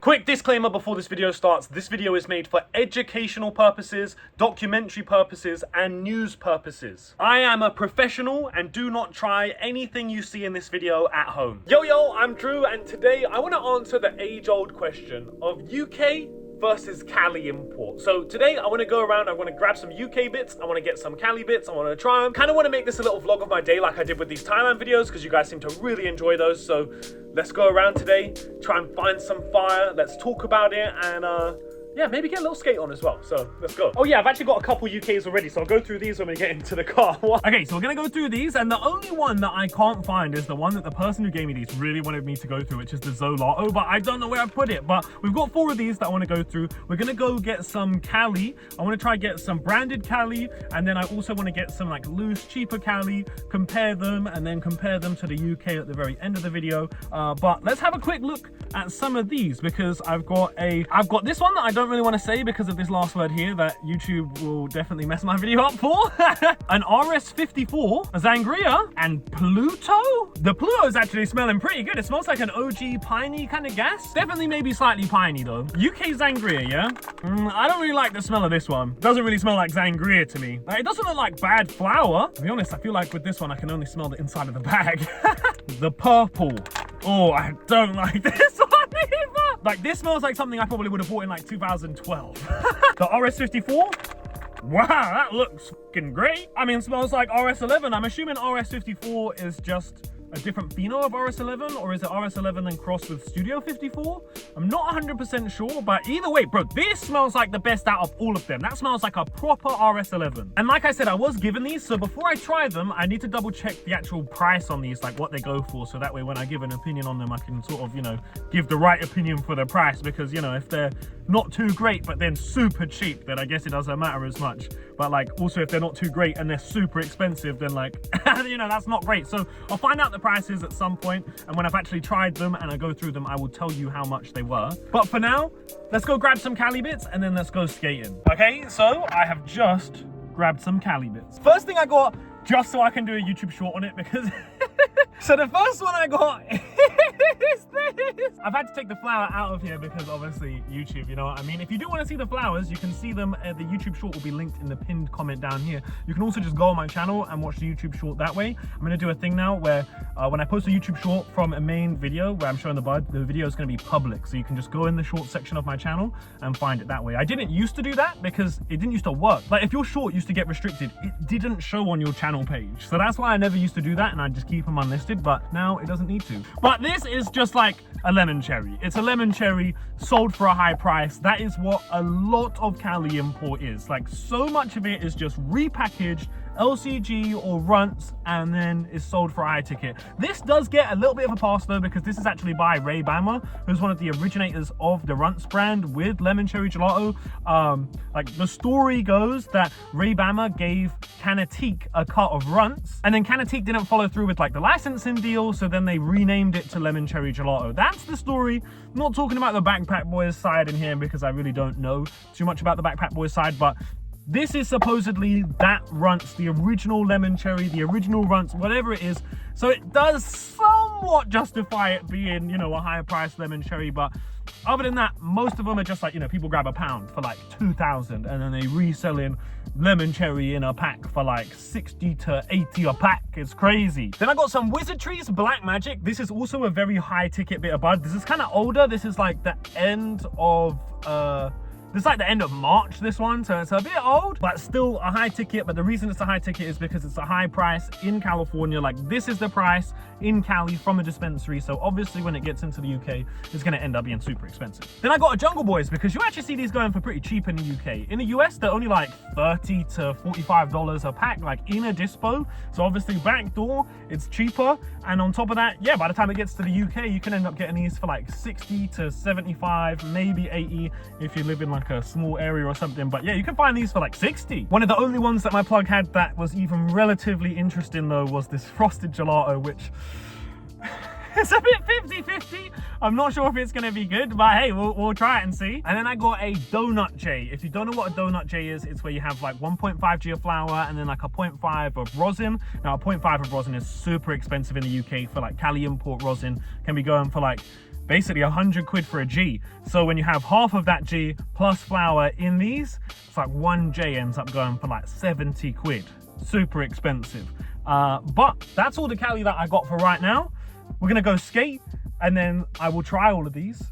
Quick disclaimer before this video starts. This video is made for educational purposes, documentary purposes, and news purposes. I am a professional and do not try anything you see in this video at home. Yo, I'm Drew, and today I want to answer the age-old question of UK versus Cali Import. So today I want to go around, I want to grab some UK bits, I want to get some Cali bits, I want to try them. Kind of want to make this a little vlog of my day like I did with these Thailand videos because you guys seem to really enjoy those. So let's go around today, try and find some fire, let's talk about it, and yeah, maybe get a little skate on as well. So let's go. Oh yeah, I've actually got a couple UKs already, so I'll go through these when we get into the car. Okay, so we're gonna go through these, and the only one that I can't find is the one that the person who gave me these really wanted me to go through, which is the Zolato, but I don't know where I put it. But we've got 4 of these that I want to go through. We're gonna go get some Cali. I want to try get some branded Cali, and then I also want to get some like loose, cheaper Cali, compare them, and then compare them to the UK at the very end of the video. But let's have a quick look at some of these, because I've got this one that I don't really want to say because of this last word here that YouTube will definitely mess my video up for. An RS54, a Sangria, and Pluto. The Pluto is actually smelling pretty good. It smells like an OG piney kind of gas. Definitely maybe slightly piney though. UK Sangria, yeah? I don't really like the smell of this one. Doesn't really smell like Sangria to me. Like, it doesn't look like bad flour. To be honest, I feel like with this one I can only smell the inside of the bag. The purple. Oh, I don't like this one either. Like, this smells like something I probably would have bought in like 2012. The RS54. Wow, that looks fucking great. I mean, it smells like RS11. I'm assuming RS54 is just a different pheno of RS11, or is it RS11 then crossed with Studio 54? I'm not 100% sure, but either way, bro, this smells like the best out of all of them. That smells like a proper RS11. And like I said, I was given these, so before I try them, I need to double check the actual price on these, like what they go for, so that way when I give an opinion on them, I can sort of, you know, give the right opinion for the price, because, you know, if they're not too great, but then super cheap, then I guess it doesn't matter as much. But like, also if they're not too great and they're super expensive, then like, you know, that's not great. So I'll find out the prices at some point, and when I've actually tried them and I go through them, I will tell you how much they were. But for now, let's go grab some Cali bits and then let's go skating. Okay, so I have just grabbed some Cali bits. First thing I got, just so I can do a YouTube short on it, because so the first one I got is this. I've had to take the flower out of here because obviously YouTube, you know what I mean? If you do want to see the flowers, you can see them. The YouTube short will be linked in the pinned comment down here. You can also just go on my channel and watch the YouTube short that way. I'm going to do a thing now where when I post a YouTube short from a main video where I'm showing the bud, the video is going to be public. So you can just go in the short section of my channel and find it that way. I didn't used to do that because it didn't used to work. Like, if your short used to get restricted, it didn't show on your channel page. So that's why I never used to do that, and I just keep them unlisted, but now it doesn't need to. But this is just like a lemon cherry. It's a lemon cherry sold for a high price. That is what a lot of Cali Import is. Like, so much of it is just repackaged LCG or runts, and then is sold for a high ticket. This does get a little bit of a pass though, because this is actually by Ray Bama, who's one of the originators of the runts brand with lemon cherry gelato. Like, the story goes that Ray Bama gave Canatique a cut of runts, and then Canatique didn't follow through with like the licensing deal, so then they renamed it to lemon cherry gelato. That's the story. I'm not talking about the Backpack Boys side in here because I really don't know too much about the Backpack Boys side, but this is supposedly that runts, the original lemon cherry, the original runts, whatever it is. So it does somewhat justify it being, you know, a higher priced lemon cherry. But other than that, most of them are just like, you know, people grab a pound for like 2,000 and then they resell in lemon cherry in a pack for like 60 to 80 a pack. It's crazy. Then I got some Wizardry's Black Magic. This is also a very high ticket bit of bud. This is kind of older. This is like the end of this is like the end of March, this one, so it's a bit old, but still a high ticket. But the reason it's a high ticket is because it's a high price in California. Like, this is the price in Cali from a dispensary, so obviously when it gets into the UK, it's gonna end up being super expensive. Then I got a Jungle Boys, because you actually see these going for pretty cheap in the UK. In the US, they're only like $30 to $45 a pack, like in a dispo. So obviously back door, it's cheaper. And on top of that, yeah, by the time it gets to the UK, you can end up getting these for like 60 to 75, maybe 80 if you live in like a small area or something. But yeah, you can find these for like 60. One of the only ones that my plug had that was even relatively interesting though was this frosted gelato, which It's a bit 50-50. I'm not sure if it's gonna be good, but hey, we'll try it and see. And then I got a donut J. If you don't know what a donut J is, it's where you have like 1.5 G of flour and then like a 0.5 of rosin. Now a 0.5 of rosin is super expensive in the UK. For like Cali Import rosin can be going for like basically 100 quid for a G. So when you have half of that G plus flour in these, it's like 1 J ends up going for like 70 quid. Super expensive. But that's all the Cali that I got for right now. We're gonna go skate and then I will try all of these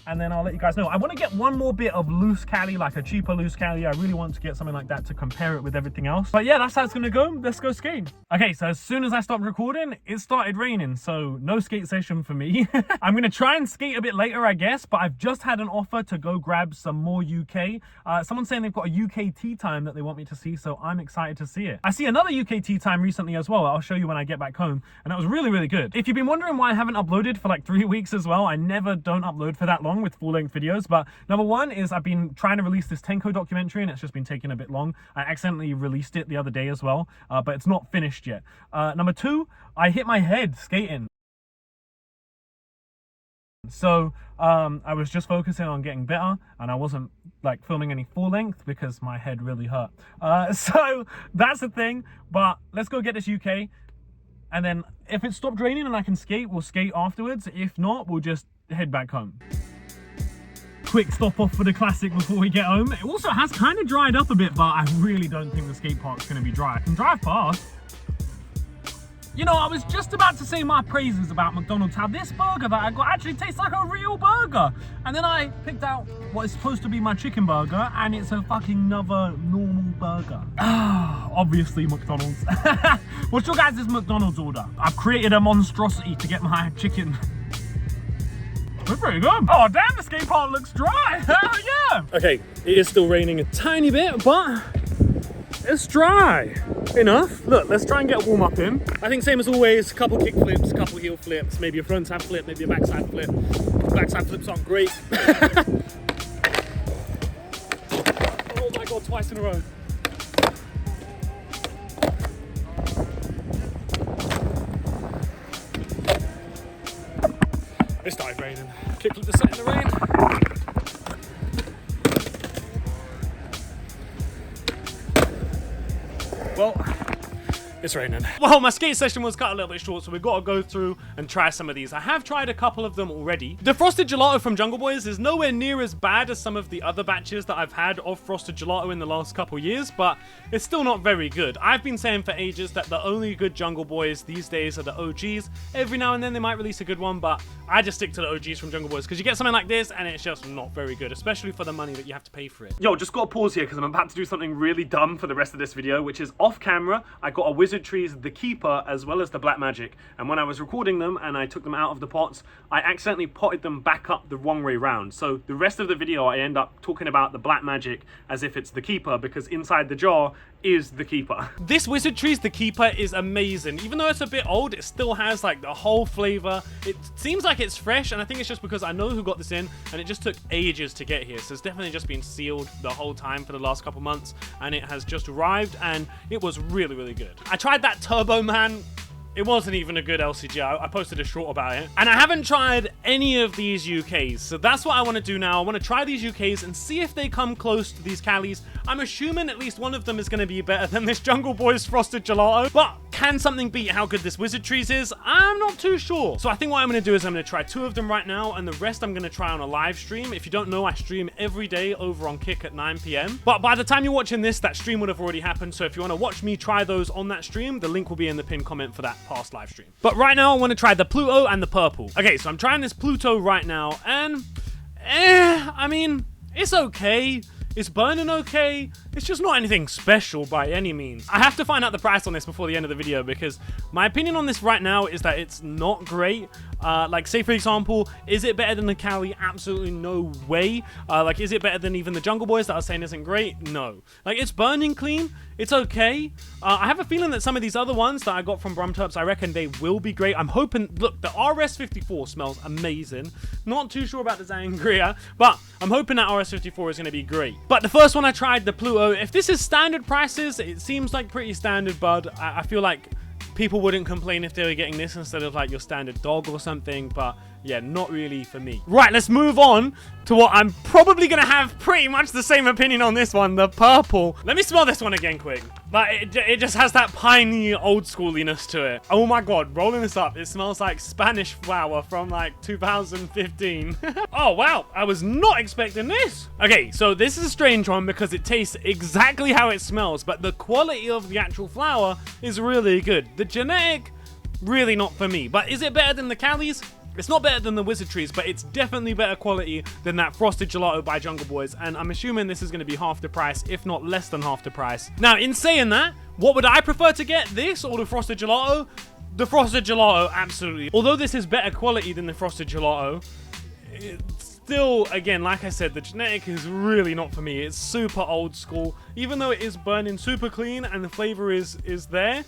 and then I'll let you guys know. I want to get one more bit of loose Cali, like a cheaper loose Cali. I really want to get something like that to compare it with everything else. But yeah, that's how it's gonna go. Let's go skating. Okay, so as soon as I stopped recording, it started raining, so no skate session for me. I'm gonna try and skate a bit later, I guess, but I've just had an offer to go grab some more UK. Someone's saying they've got a UK tea time that they want me to see, so I'm excited to see it. I see another UK tea time recently as well. I'll show you when I get back home, and that was really, really good. If you've been wondering why I haven't uploaded for like 3 weeks as well, I never don't upload for that long with full-length videos, but number one is I've been trying to release this Tenko documentary and it's just been taking a bit long. I accidentally released it the other day as well, but it's not finished yet. Number two, I hit my head skating. So I was just focusing on getting better and I wasn't like filming any full length because my head really hurt. So that's the thing, but let's go get this UK. And then if it stopped raining and I can skate, we'll skate afterwards. If not, we'll just head back home. Quick stop off for the classic before we get home. It also has kind of dried up a bit, but I really don't think the skate park's going to be dry. I can drive past. You know, I was just about to say my praises about McDonald's, how this burger that I got actually tastes like a real burger. And then I picked out what is supposed to be my chicken burger, and it's a fucking another normal burger. Obviously McDonald's. What's your guys' McDonald's order? I've created a monstrosity to get my chicken. We're pretty good. Oh damn, the skate park looks dry. Hell yeah. Okay, it is still raining a tiny bit, but it's dry enough. Look, let's try and get a warm up in. I think same as always, couple kick flips, couple heel flips, maybe a front side flip, maybe a backside flip. Backside flips aren't great. Oh my God, twice in a row. It started raining. Kickflip the set in the rain. Well, it's raining. Well, my skate session was cut a little bit short, so we've got to go through and try some of these. I have tried a couple of them already. The frosted gelato from Jungle Boys is nowhere near as bad as some of the other batches that I've had of frosted gelato in the last couple years, but it's still not very good. I've been saying for ages that the only good Jungle Boys these days are the OGs. Every now and then they might release a good one, but I just stick to the OGs from Jungle Boys because you get something like this and it's just not very good, especially for the money that you have to pay for it. Yo, just got to pause here because I'm about to do something really dumb for the rest of this video, which is off camera. I got a Wizardtree's The Keeper as well as the Black Magic, and when I was recording them and I took them out of the pots, I accidentally potted them back up the wrong way round. So the rest of the video I end up talking about the Black Magic as if it's the Keeper because inside the jar is the Keeper. This Wizardtree's The Keeper is amazing. Even though it's a bit old, it still has like the whole flavor. It seems like it's fresh, and I think it's just because I know who got this in and it just took ages to get here. So it's definitely just been sealed the whole time for the last couple months, and it has just arrived and it was really, really good. I tried that Turbo Man. It wasn't even a good LCG. I posted a short about it. And I haven't tried any of these UKs. So that's what I want to do now. I want to try these UKs and see if they come close to these Calis. I'm assuming at least one of them is going to be better than this Jungle Boys frosted gelato. But can something beat how good this Wizardtree's is? I'm not too sure. So I think what I'm going to do is I'm going to try 2 of them right now, and the rest I'm going to try on a live stream. If you don't know, I stream every day over on Kick at 9 PM. But by the time you're watching this, that stream would have already happened. So if you want to watch me try those on that stream, the link will be in the pinned comment for that past live stream. But right now I want to try the Pluto and the purple. Okay, so I'm trying this Pluto right now, and I mean, it's okay. It's burning okay. It's just not anything special by any means. I have to find out the price on this before the end of the video because my opinion on this right now is that it's not great. Like, say for example, is it better than the Cali? Absolutely no way. Like, is it better than even the Jungle Boys that I was saying isn't great? No. Like, it's burning clean. It's okay. I have a feeling that some of these other ones that I got from Brumturps, I reckon they will be great. I'm hoping, look, the RS54 smells amazing. Not too sure about the Sangria, but I'm hoping that RS54 is going to be great. But the first one I tried, the Pluto, if this is standard prices, it seems like pretty standard, bud. I feel like people wouldn't complain if they were getting this instead of like your standard dog or something, but yeah, not really for me. Right, let's move on to what I'm probably gonna have pretty much the same opinion on this one, the purple. Let me smell this one again quick. Like, it just has that piney old schooliness to it. Oh my god, rolling this up, it smells like Spanish flour from like 2015. Oh wow, I was not expecting this. Okay, so this is a strange one because it tastes exactly how it smells, but the quality of the actual flour is really good. The genetic, really not for me. But is it better than the Cali's? It's not better than the Wizardries, but it's definitely better quality than that Frosted Gelato by Jungle Boys, and I'm assuming this is going to be half the price, if not less than half the price. Now, in saying that, what would I prefer to get, this or the Frosted Gelato? The Frosted Gelato, absolutely. Although this is better quality than the Frosted Gelato, it's still, again, like I said, the genetic is really not for me. It's super old school, even though it is burning super clean and the flavor is there.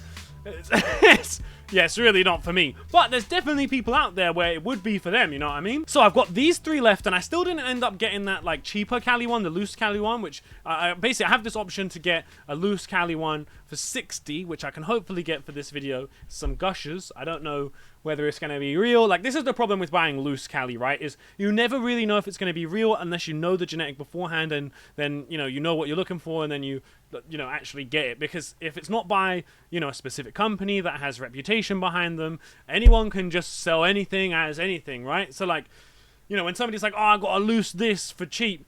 Yeah, it's really not for me. But there's definitely people out there where it would be for them, you know what I mean? So I've got these three left, and I still didn't end up getting that like cheaper Cali one, the loose Cali one, which basically I have this option to get a loose Cali one for 60, which I can hopefully get for this video. Some gushers. I don't know whether it's going to be real. Like, this is the problem with buying loose Cali, right? Is you never really know if it's going to be real unless you know the genetic beforehand, and then, you know what you're looking for, and then you actually get it. Because if it's not by, a specific company that has reputation behind them, anyone can just sell anything as anything, right? So, like, when somebody's like, oh, I got to loose this for cheap.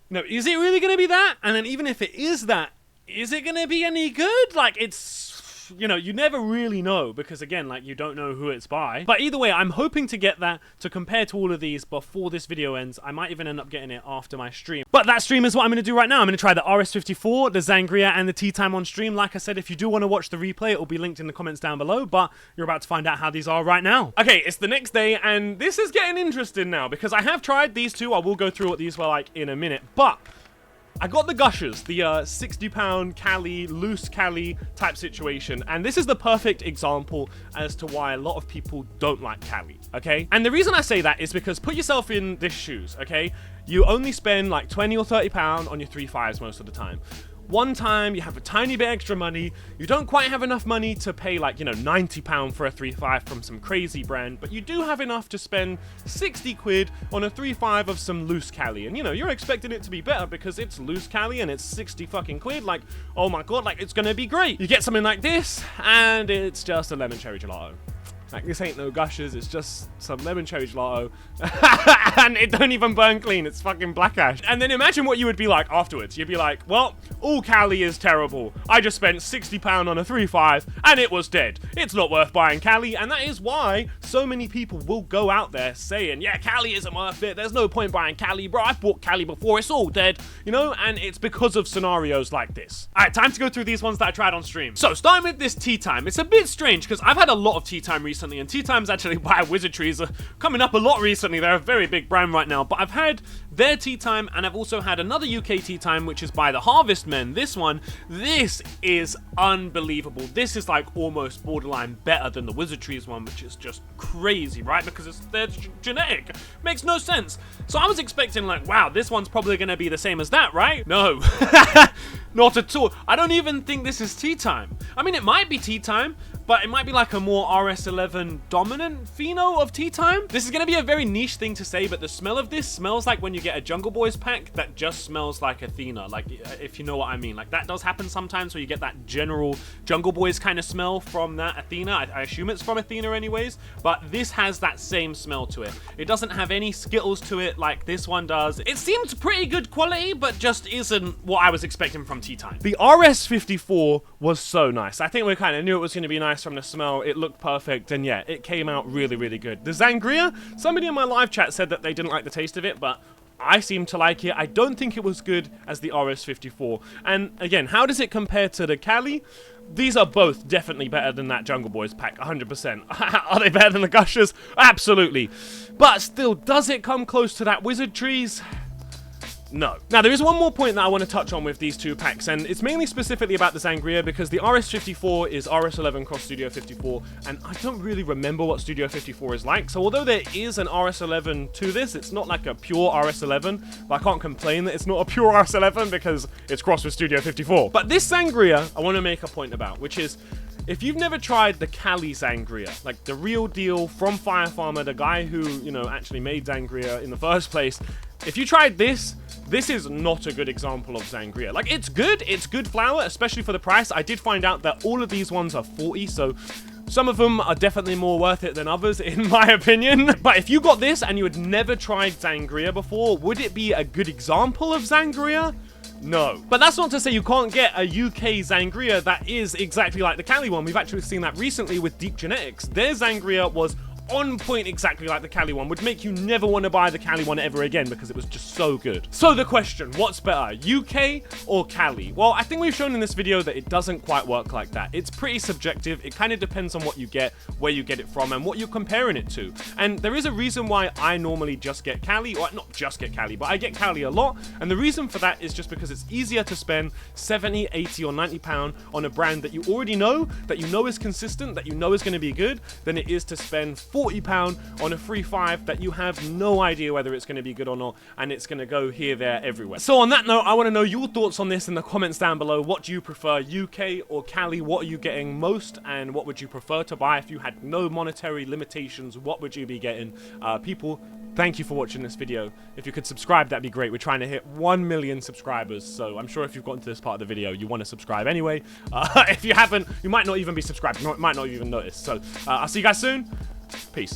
No, is it really going to be that? And then even if it is that, is it going to be any good? Like, it's, you never really know because, again, like, you don't know who it's by. But either way, I'm hoping to get that to compare to all of these before this video ends. I might even end up getting it after my stream. But that stream is what I'm going to do right now. I'm going to try the RS54, the Sangria, and the Tea Time on stream. Like I said, if you do want to watch the replay, it will be linked in the comments down below. But you're about to find out how these are right now. Okay, it's the next day, and this is getting interesting now because I have tried these two. I will go through what these were like in a minute. But I got the gushers, the 60-pound Cali, loose Cali type situation, and this is the perfect example as to why a lot of people don't like Cali, okay? And the reason I say that is because put yourself in this shoes, okay? You only spend like 20 or 30 pounds on your 3.5s most of the time. One time you have a tiny bit extra money, you don't quite have enough money to pay like, £90 for a 3.5 from some crazy brand, but you do have enough to spend 60 quid on a 3.5 of some loose Cali, and you're expecting it to be better because it's loose Cali and it's 60 fucking quid, like, oh my god, like, it's gonna be great. You get something like this, and it's just a lemon cherry gelato. Like, this ain't no gushers, it's just some lemon cherry gelato. And it don't even burn clean, it's fucking black ash. And then imagine what you would be like afterwards. You'd be like, well, all Cali is terrible. I just spent £60 on a 3.5 and it was dead. It's not worth buying Cali, and that is why so many people will go out there saying, yeah, Cali isn't worth it, there's no point buying Cali, bro, I've bought Cali before, it's all dead, and it's because of scenarios like this. Alright, time to go through these ones that I tried on stream. So, starting with this Tea Time, it's a bit strange because I've had a lot of Tea Time recently, and Tea Time's actually by Wizardries are coming up a lot recently. They're a very big brand right now, but I've had their Tea Time, and I've also had another UK Tea Time, which is by the Harvest Men. This one, this is unbelievable. This is like almost borderline better than the Wizardries one, which is just crazy, right? Because it's their genetic. Makes no sense. So I was expecting like, wow, this one's probably going to be the same as that, right? No. Not at all. I don't even think this is Tea Time. I mean, it might be Tea Time, but it might be like a more RS11 dominant pheno of Tea Time. This is going to be a very niche thing to say, but the smell of this smells like when you get a Jungle Boys pack that just smells like Athena, like, if you know what I mean. Like, that does happen sometimes where you get that general Jungle Boys kind of smell from that Athena. I assume it's from Athena anyways, but this has that same smell to it. It doesn't have any Skittles to it like this one does. It seems pretty good quality, but just isn't what I was expecting from Tea Time. The RS54 was so nice. I think we kind of knew it was going to be nice from the smell. It looked perfect, and yeah, it came out really, really good. The Sangria, somebody in my live chat said that they didn't like the taste of it, but I seem to like it. I don't think it was good as the RS54. And again, how does it compare to the Cali? These are both definitely better than that Jungle Boys pack, 100%. Are they better than the Gushers? Absolutely. But still, does it come close to that Wizardries? No. Now, there is one more point that I want to touch on with these two packs, and it's mainly specifically about the Sangria, because the RS54 is RS11 cross Studio 54, and I don't really remember what Studio 54 is like, so although there is an RS11 to this, it's not like a pure RS11, but I can't complain that it's not a pure RS11 because it's crossed with Studio 54. But this Sangria, I want to make a point about, which is, If you've never tried the Cali Sangria, like the real deal from Fire Farmer, the guy who, you know, actually made Sangria in the first place, if you tried this is not a good example of Sangria. Like, it's good flour, especially for the price. I did find out that all of these ones are 40, so some of them are definitely more worth it than others, in my opinion. But if you got this and you had never tried Sangria before, would it be a good example of Sangria? No. But that's not to say you can't get a UK Sangria that is exactly like the Cali one. We've actually seen that recently with Deep Genetics. Their Sangria was on point exactly like the Cali one, would make you never want to buy the Cali one ever again because it was just so good. So the question, what's better, UK or Cali? Well, I think we've shown in this video that it doesn't quite work like that. It's pretty subjective. It kind of depends on what you get, where you get it from, and what you're comparing it to. And there is a reason why I normally just get Cali, or not just get Cali, but I get Cali a lot. And the reason for that is just because it's easier to spend 70, 80, or 90 pound on a brand that you already know, that you know is consistent, that you know is going to be good, than it is to spend £40 on a free 5 that you have no idea whether it's going to be good or not, and it's going to go here, there, everywhere. So on that note, I want to know your thoughts on this in the comments down below. What do you prefer, UK or Cali? What are you getting most, and what would you prefer to buy if you had no monetary limitations? What would you be getting? People, thank you for watching this video. If you could subscribe, that'd be great. We're trying to hit 1 million subscribers, so I'm sure if you've gotten to this part of the video, you want to subscribe anyway. If you haven't, you might not even be subscribed. You might not even notice. So I'll see you guys soon. Peace.